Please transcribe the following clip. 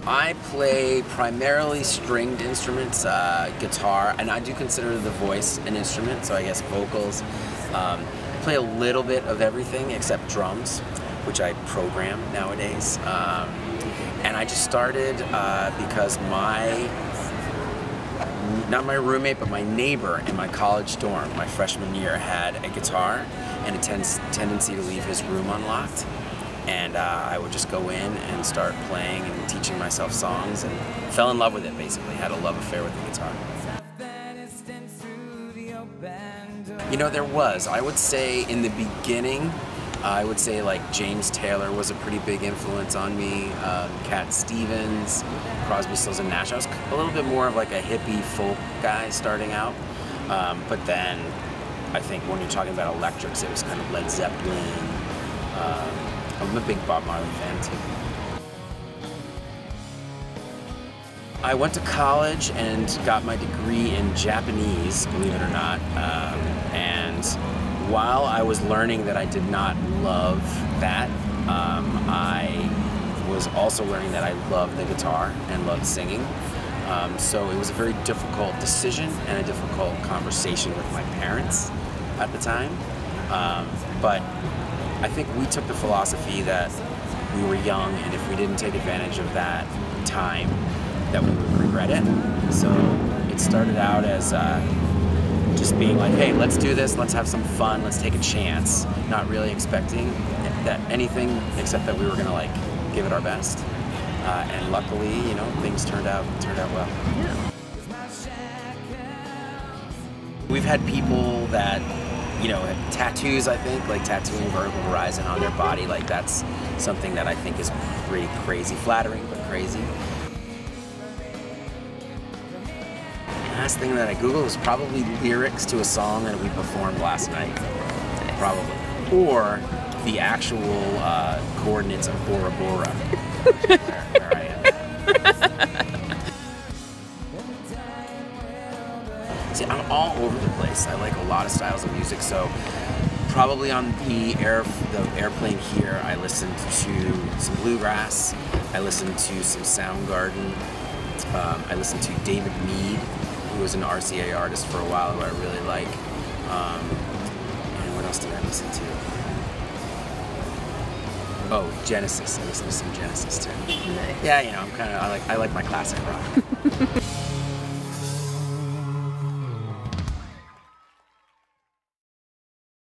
I play primarily stringed instruments, guitar, and I do consider the voice an instrument, so I guess vocals. I play a little bit of everything except drums, which I program nowadays. And I just started because not my roommate, but my neighbor in my college dorm, my freshman year, had a guitar and a tendency to leave his room unlocked. And I would just go in and start playing and teaching myself songs, and fell in love with it, basically. Had a love affair with the guitar. You know, there was. I would say in the beginning, I would say like James Taylor was a pretty big influence on me, Cat Stevens, Crosby, Stills and Nash. I was a little bit more of like a hippie folk guy starting out, but then I think when you're talking about electrics, it was kind of Led Zeppelin. I'm a big Bob Marley fan too. I went to college and got my degree in Japanese, believe it or not, and while I was learning that I did not love that, I was also learning that I loved the guitar and loved singing. So it was a very difficult decision and a difficult conversation with my parents at the time. But I think we took the philosophy that we were young, and if we didn't take advantage of that time, that we would regret it. So it started out as just being like, hey, let's do this, let's have some fun, let's take a chance, not really expecting that anything except that we were gonna like give it our best. And luckily, you know, things turned out well. Yeah. We've had people that, you know, tattoos, I think, like tattooing Vertical Horizon on their body, like that's something that I think is pretty crazy, flattering but crazy. The last thing that I Googled was probably lyrics to a song that we performed last night, probably, or the actual coordinates of Bora Bora, where I am. See, I'm all over the place. I like a lot of styles of music, so probably on the airplane here, I listened to some bluegrass, I listened to some Soundgarden, I listened to David Mead, who was an RCA artist for a while, who I really like. And what else did I listen to? Oh, Genesis. I listened to some Genesis too. Nice. Yeah, you know, I like my classic rock.